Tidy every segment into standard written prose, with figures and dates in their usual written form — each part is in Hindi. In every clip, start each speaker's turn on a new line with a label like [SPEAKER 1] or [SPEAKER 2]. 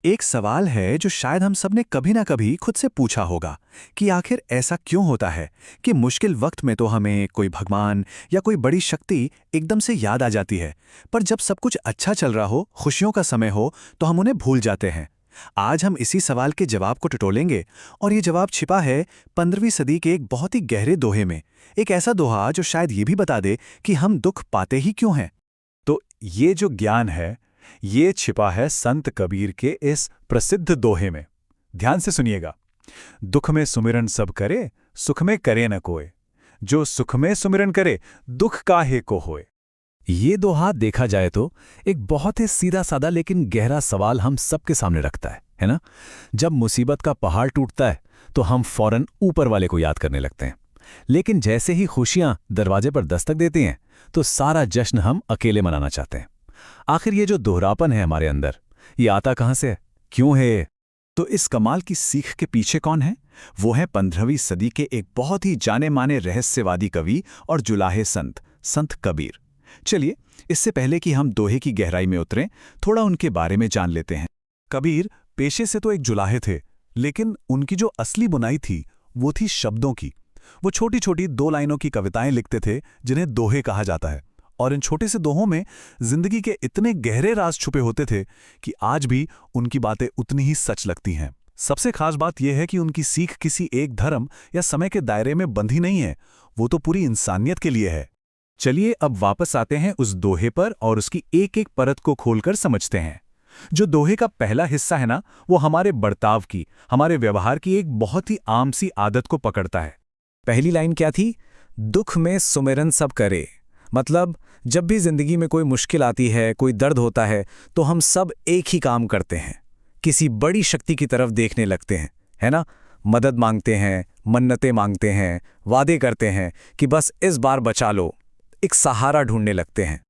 [SPEAKER 1] एक सवाल है जो शायद हम सब ने कभी ना कभी खुद से पूछा होगा कि आखिर ऐसा क्यों होता है कि मुश्किल वक्त में तो हमें कोई भगवान या कोई बड़ी शक्ति एकदम से याद आ जाती है, पर जब सब कुछ अच्छा चल रहा हो, खुशियों का समय हो, तो हम उन्हें भूल जाते हैं। आज हम इसी सवाल के जवाब को टटोलेंगे और ये जवाब छिपा है 15वीं सदी के एक बहुत ही गहरे दोहे में। एक ऐसा दोहा जो शायद ये भी बता दे कि हम दुख पाते ही क्यों हैं।
[SPEAKER 2] तो ये जो ज्ञान है, ये छिपा है संत कबीर के इस प्रसिद्ध दोहे में। ध्यान से सुनिएगा। दुख में सुमिरन सब करे, सुख में करे न कोय। जो सुख में सुमिरन करे, दुख काहे को होए। ये दोहा देखा जाए तो एक बहुत ही सीधा साधा लेकिन गहरा सवाल हम सबके सामने रखता है ना? जब मुसीबत का पहाड़ टूटता है तो हम फौरन ऊपर वाले को याद करने लगते हैं, लेकिन जैसे ही खुशियां दरवाजे पर दस्तक देती हैं तो सारा जश्न हम अकेले मनाना चाहते हैं। आखिर ये जो दोहरापन है हमारे अंदर, ये आता कहां से है, क्यों है?
[SPEAKER 1] तो इस कमाल की सीख के पीछे कौन है? वो है 15वीं सदी के एक बहुत ही जाने माने रहस्यवादी कवि और जुलाहे संत, संत कबीर। चलिए, इससे पहले कि हम दोहे की गहराई में उतरें, थोड़ा उनके बारे में जान लेते हैं।
[SPEAKER 2] कबीर पेशे से तो एक जुलाहे थे, लेकिन उनकी जो असली बुनाई थी वो थी शब्दों की। वो छोटी छोटी 2 लाइनों की कविताएं लिखते थे जिन्हें दोहे कहा जाता है। और इन छोटे से दोहों में जिंदगी के इतने गहरे राज छुपे होते थे कि आज भी उनकी बातें उतनी ही सच लगती हैं। सबसे खास बात यह है कि उनकी सीख किसी एक धर्म या समय के दायरे में बंधी नहीं है, वो तो पूरी इंसानियत के लिए है। चलिए अब वापस आते हैं उस दोहे पर और उसकी एक एक परत को खोलकर समझते हैं। जो दोहे का पहला हिस्सा है ना, वो हमारे बर्ताव की, हमारे व्यवहार की एक बहुत ही आम सी आदत को पकड़ता है। पहली लाइन क्या थी? दुख में सुमिरन सब करे। मतलब जब भी जिंदगी में कोई मुश्किल आती है, कोई दर्द होता है, तो हम सब एक ही काम करते हैं, किसी बड़ी शक्ति की तरफ देखने लगते हैं, है ना? मदद मांगते हैं, मन्नतें मांगते हैं, वादे करते हैं कि बस इस बार बचा लो, एक सहारा ढूंढने लगते हैं।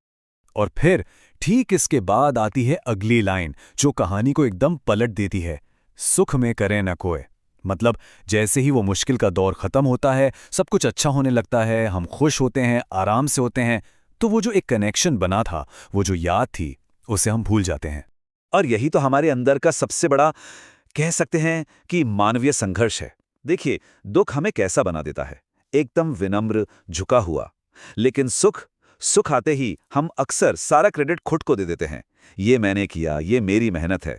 [SPEAKER 2] और फिर ठीक इसके बाद आती है अगली लाइन जो कहानी को एकदम पलट देती है। सुख में करे न कोय। मतलब जैसे ही वो मुश्किल का दौर खत्म होता है, सब कुछ अच्छा होने लगता है, हम खुश होते हैं, आराम से होते हैं, तो वो जो एक कनेक्शन बना था, वो जो याद थी, उसे हम भूल जाते हैं।
[SPEAKER 3] और यही तो हमारे अंदर का सबसे बड़ा, कह सकते हैं कि मानवीय संघर्ष है। देखिए, दुख हमें कैसा बना देता है, एकदम विनम्र, झुका हुआ। लेकिन सुख सुख आते ही हम अक्सर सारा क्रेडिट खुद को दे देते हैं। ये मैंने किया, ये मेरी मेहनत है।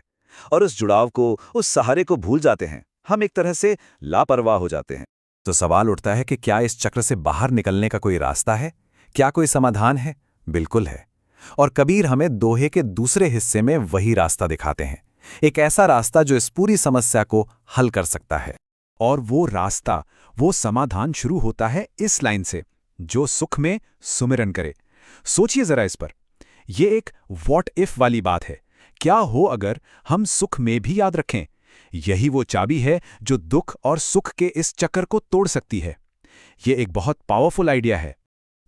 [SPEAKER 3] और उस जुड़ाव को, उस सहारे को भूल जाते हैं। हम एक तरह से लापरवाह हो जाते हैं।
[SPEAKER 2] तो सवाल उठता है कि क्या इस चक्र से बाहर निकलने का कोई रास्ता है? क्या कोई समाधान है? बिल्कुल है। और कबीर हमें दोहे के दूसरे हिस्से में वही रास्ता दिखाते हैं, एक ऐसा रास्ता जो इस पूरी समस्या को हल कर सकता है। और वो रास्ता, वो समाधान शुरू होता है इस लाइन से, जो सुख में सुमिरन करे। सोचिए जरा इस पर। यह एक व्हाट इफ वाली बात है। क्या हो अगर हम सुख में भी याद रखें? यही वो चाबी है जो दुख और सुख के इस चक्कर को तोड़ सकती है। यह एक बहुत पावरफुल आइडिया है।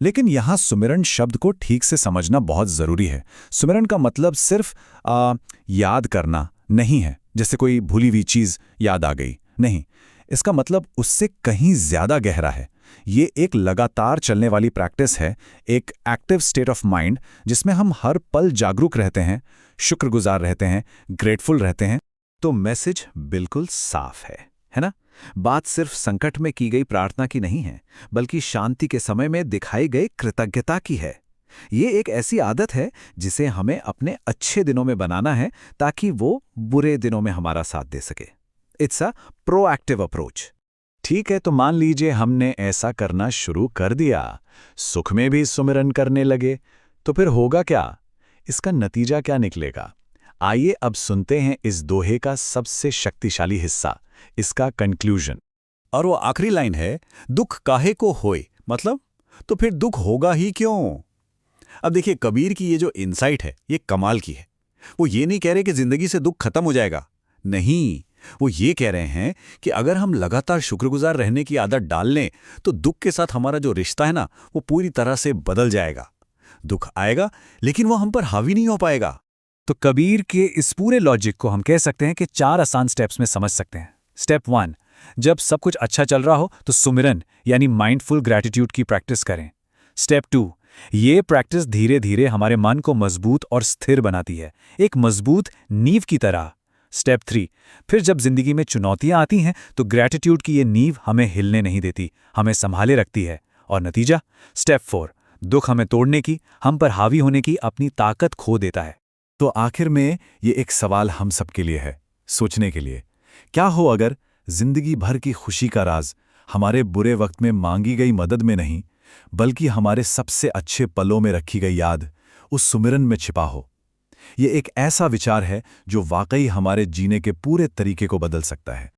[SPEAKER 2] लेकिन यहां सुमिरन शब्द को ठीक से समझना बहुत जरूरी है। सुमिरन का मतलब सिर्फ याद करना नहीं है, जैसे कोई भूली हुई चीज याद आ गई। नहीं, इसका मतलब उससे कहीं ज्यादा गहरा है। ये एक लगातार चलने वाली प्रैक्टिस है, एक एक्टिव स्टेट ऑफ माइंड, जिसमें हम हर पल जागरूक रहते हैं, शुक्रगुजार रहते हैं, ग्रेटफुल रहते हैं। तो मैसेज बिल्कुल साफ है ना? बात सिर्फ संकट में की गई प्रार्थना की नहीं है, बल्कि शांति के समय में दिखाई गई कृतज्ञता की है। ये एक ऐसी आदत है जिसे हमें अपने अच्छे दिनों में बनाना है, ताकि वो बुरे दिनों में हमारा साथ दे सके। It's a proactive approach. ठीक है, तो मान लीजिए हमने ऐसा करना शुरू कर दिया, सुख में भी सुमिरन करने लगे, तो फिर होगा क्या? इसका नतीजा क्या निकलेगा? आइए अब सुनते हैं इस दोहे का सबसे शक्तिशाली हिस्सा, इसका कंक्लूजन। और वो आखिरी लाइन है, दुख काहे को होए। मतलब तो फिर दुख होगा ही क्यों? अब देखिए, कबीर की ये जो इनसाइट है, ये कमाल की है। वो ये नहीं कह रहे कि जिंदगी से दुख खत्म हो जाएगा। नहीं, वो ये कह रहे हैं कि अगर हम लगातार शुक्रगुजार रहने की आदत डाल लें, तो दुख के साथ हमारा जो रिश्ता है ना, वो पूरी तरह से बदल जाएगा। दुख आएगा, लेकिन वो हम पर हावी नहीं हो पाएगा। तो कबीर के इस पूरे लॉजिक को हम कह सकते हैं कि 4 आसान स्टेप्स में समझ सकते हैं। स्टेप 1, जब सब कुछ अच्छा चल रहा हो तो सुमिरन यानी माइंडफुल ग्रैटिट्यूड की प्रैक्टिस करें। स्टेप 2, ये प्रैक्टिस धीरे धीरे हमारे मन को मजबूत और स्थिर बनाती है, एक मजबूत नींव की तरह।
[SPEAKER 1] स्टेप 3, फिर जब जिंदगी में चुनौतियां आती हैं तो ग्रैटिट्यूड की ये नींव हमें हिलने नहीं देती, हमें संभाले रखती है। और नतीजा, स्टेप 4, दुख हमें तोड़ने की, हम पर हावी होने की अपनी ताकत खो देता है।
[SPEAKER 2] तो आखिर में ये एक सवाल हम सबके लिए है, सोचने के लिए। क्या हो अगर जिंदगी भर की खुशी का राज हमारे बुरे वक्त में मांगी गई मदद में नहीं, बल्कि हमारे सबसे अच्छे पलों में रखी गई याद, उस सुमिरन में छिपा हो? ये एक ऐसा विचार है जो वाकई हमारे जीने के पूरे तरीके को बदल सकता है।